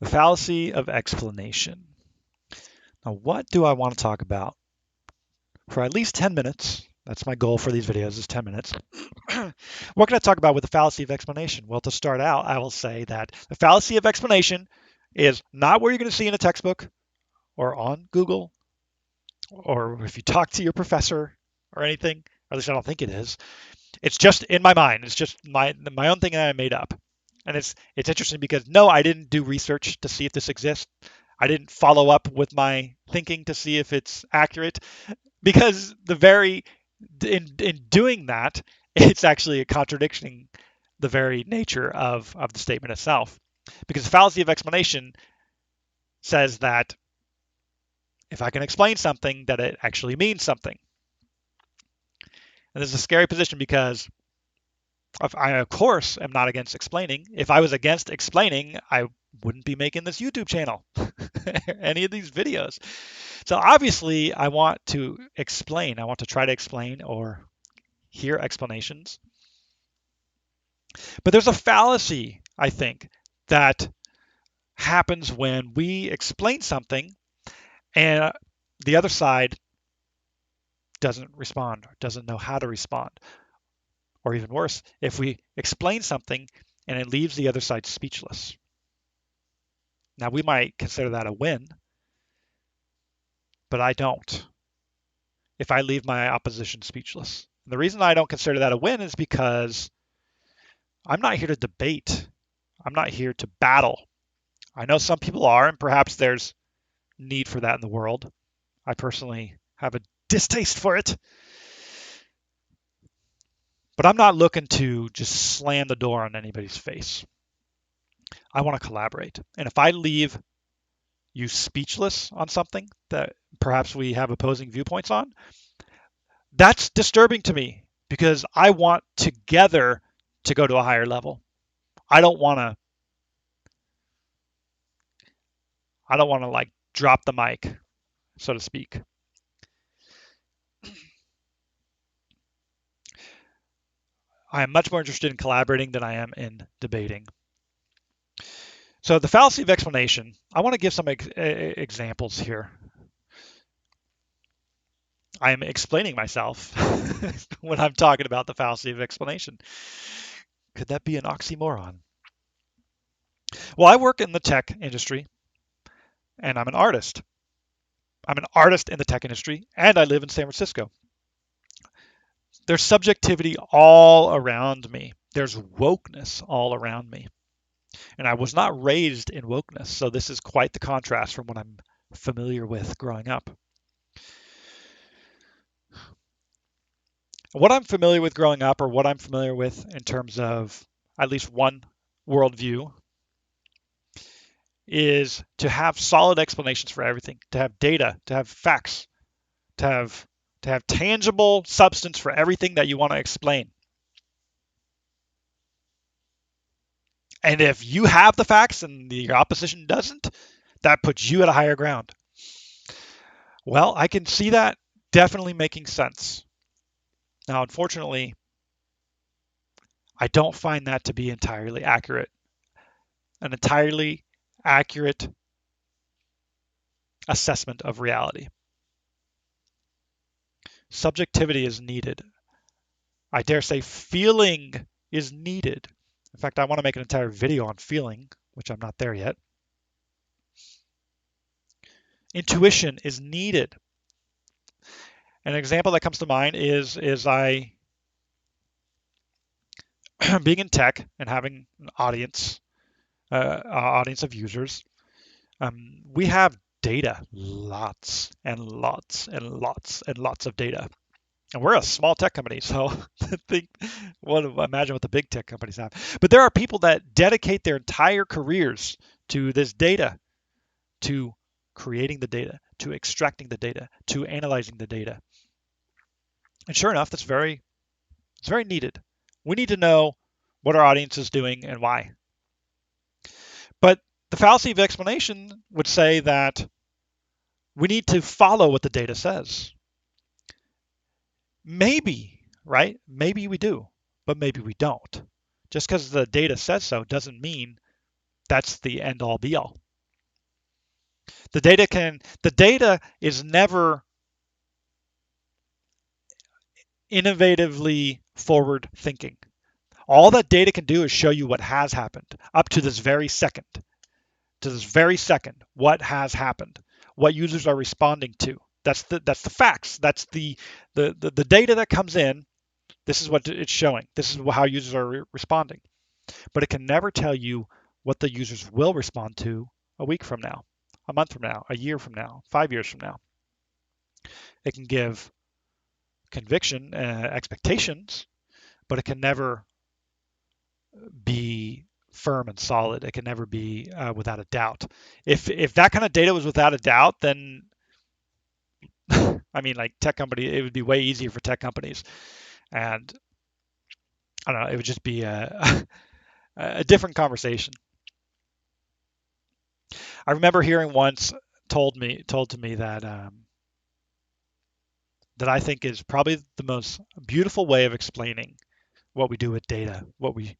The fallacy of explanation. Now, what do I want to talk about for at least 10 minutes? That's my goal for these videos is 10 minutes. What can I talk about with the fallacy of explanation? Well, to start out, I will say that the fallacy of explanation is not what you're going to see in a textbook or on Google or if you talk to your professor or anything. Or at least I don't think it is. It's just in my mind. It's just my own thing that I made up. And it's interesting because no, I didn't do research to see if this exists. I didn't follow up with my thinking to see if it's accurate because in doing that, it's actually a contradiction the very nature of the statement itself. Because the fallacy of explanation says that if I can explain something, that it actually means something. And this is a scary position because I, of course, am not against explaining. If I was against explaining, I wouldn't be making this YouTube channel, any of these videos. So obviously, I want to explain. I want to try to explain or hear explanations. But there's a fallacy, I think, that happens when we explain something and the other side doesn't respond, or doesn't know how to respond. Or even worse, if we explain something and it leaves the other side speechless. Now, we might consider that a win, but I don't if I leave my opposition speechless. And the reason I don't consider that a win is because I'm not here to debate. I'm not here to battle. I know some people are, and perhaps there's need for that in the world. I personally have a distaste for it. But I'm not looking to just slam the door on anybody's face. I want to collaborate. And if I leave you speechless on something that perhaps we have opposing viewpoints on, that's disturbing to me because I want together to go to a higher level. I don't want to like drop the mic, so to speak. I am much more interested in collaborating than I am in debating. So the fallacy of explanation, I want to give some examples here. I am explaining myself when I'm talking about the fallacy of explanation. Could that be an oxymoron? Well, I work in the tech industry and I'm an artist. I'm an artist in the tech industry and I live in San Francisco. There's subjectivity all around me. There's wokeness all around me. And I was not raised in wokeness, so this is quite the contrast from what I'm familiar with growing up. What I'm familiar with growing up, or what I'm familiar with in terms of at least one worldview, is to have solid explanations for everything, to have data, to have facts, to have tangible substance for everything that you want to explain. And if you have the facts and your opposition doesn't, that puts you at a higher ground. Well, I can see that definitely making sense. Now, unfortunately, I don't find that to be entirely accurate. An entirely accurate assessment of reality. Subjectivity is needed. I dare say feeling is needed. In fact, I want to make an entire video on feeling, which I'm not there yet. Intuition is needed. An example that comes to mind is I being in tech and having an audience of users. We have data, lots and lots and lots and lots of data. And we're a small tech company, so imagine what the big tech companies have. But there are people that dedicate their entire careers to this data, to creating the data, to extracting the data, to analyzing the data. And sure enough, it's very needed. We need to know what our audience is doing and why. But the fallacy of explanation would say that we need to follow what the data says. Maybe, right? Maybe we do, but maybe we don't. Just because the data says so doesn't mean that's the end all be all. The data is never innovatively forward thinking. All that data can do is show you what has happened up to this very second. To this very second, what has happened, what users are responding to. That's the facts. That's the data that comes in. This is what it's showing. This is how users are responding. But it can never tell you what the users will respond to a week from now, a month from now, a year from now, 5 years from now. It can give conviction, expectations, but it can never be firm and solid. It can never be without a doubt. If that kind of data was without a doubt, then I mean, like tech company, it would be way easier for tech companies, and I don't know, it would just be a different conversation. I remember hearing once told to me that I think is probably the most beautiful way of explaining what we do with data, what we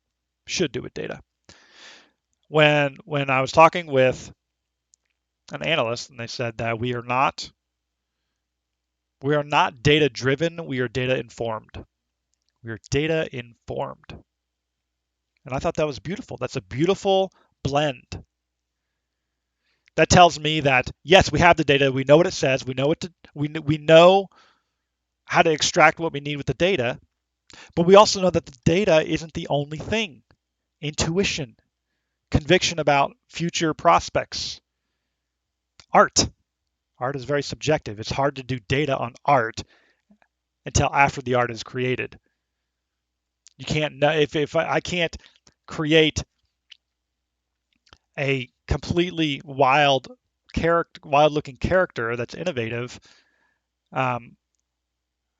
should do with data. When I was talking with an analyst, and they said that we are not data driven, we are data informed. We are data informed. And I thought that was beautiful. That's a beautiful blend. That tells me that yes, we have the data, we know what it says, we know how to extract what we need with the data, but we also know that the data isn't the only thing. Intuition, conviction about future prospects, art. Art is very subjective. It's hard to do data on art until after the art is created. You can't know if I can't create a completely wild looking character that's innovative, um,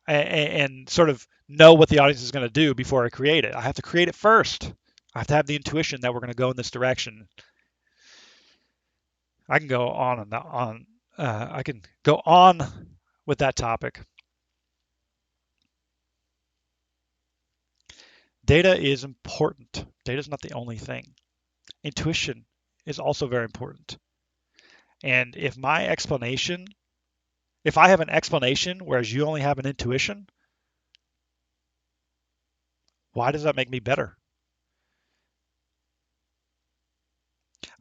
and sort of know what the audience is going to do before I create it. I have to create it first. I have to have the intuition that we're going to go in this direction. I can go on and on. I can go on with that topic. Data is important. Data is not the only thing. Intuition is also very important. And if I have an explanation, whereas you only have an intuition, why does that make me better?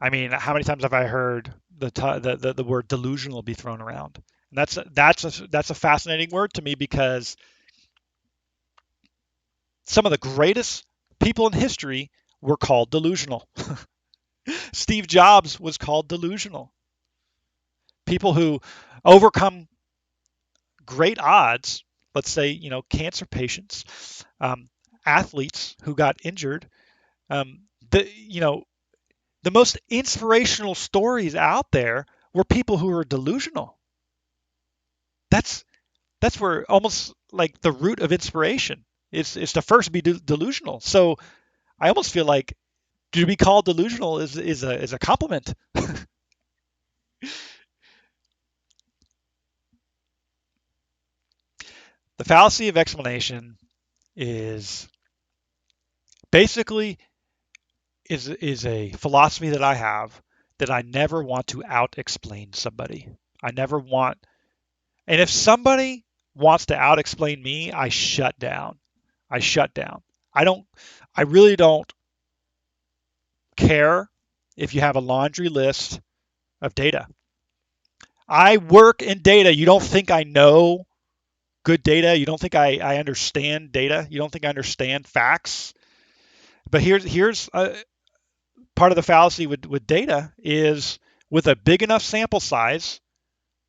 I mean, how many times have I heard the word delusional be thrown around? And that's a fascinating word to me because some of the greatest people in history were called delusional. Steve Jobs was called delusional. People who overcome great odds, let's say, cancer patients, athletes who got injured, um, the, you know, the most inspirational stories out there were people who were delusional. That's that's where almost like the root of inspiration is to first be delusional. So I almost feel like to be called delusional is a compliment. The fallacy of explanation is basically is a philosophy that I have that I never want to out explain somebody. I never want, and if somebody wants to out explain me, I shut down. I shut down. I don't, I really don't care if you have a laundry list of data. I work in data. You don't think I know good data? You don't think I understand data? You don't think I understand facts? But here's part of the fallacy with data is with a big enough sample size.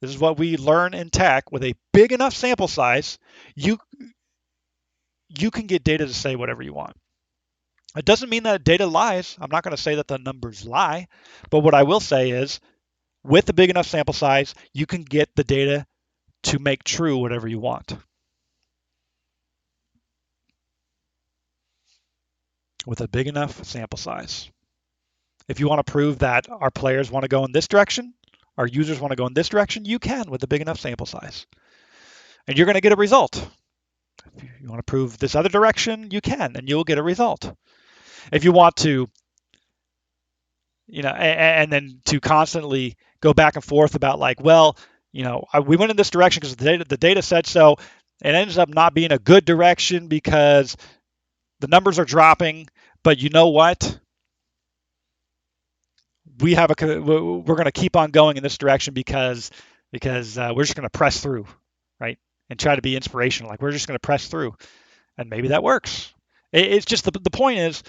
This is what we learn in tech. With a big enough sample size, you you can get data to say whatever you want. It doesn't mean that data lies. I'm not going to say that the numbers lie, but what I will say is with a big enough sample size, you can get the data to make true whatever you want. With a big enough sample size. If you want to prove that our players want to go in this direction, our users want to go in this direction, you can with a big enough sample size. And you're going to get a result. If you want to prove this other direction, you can, and you'll get a result. If you want to and then to constantly go back and forth about like, well, we went in this direction because the data said so. It ends up not being a good direction because the numbers are dropping. But you know what? We're going to keep on going in this direction because we're just going to press through, right? And try to be inspirational. Like we're just going to press through, and maybe that works. It's just the point is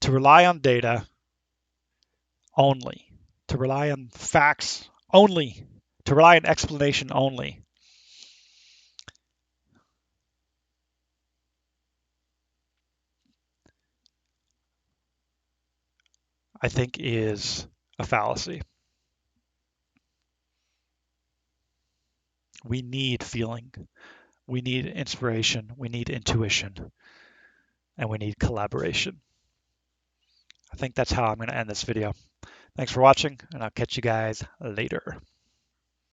to rely on data only, to rely on facts only, to rely on explanation only, I think is a fallacy. We need feeling, we need inspiration, we need intuition, and we need collaboration. I think that's how I'm going to end this video. Thanks for watching, and I'll catch you guys later.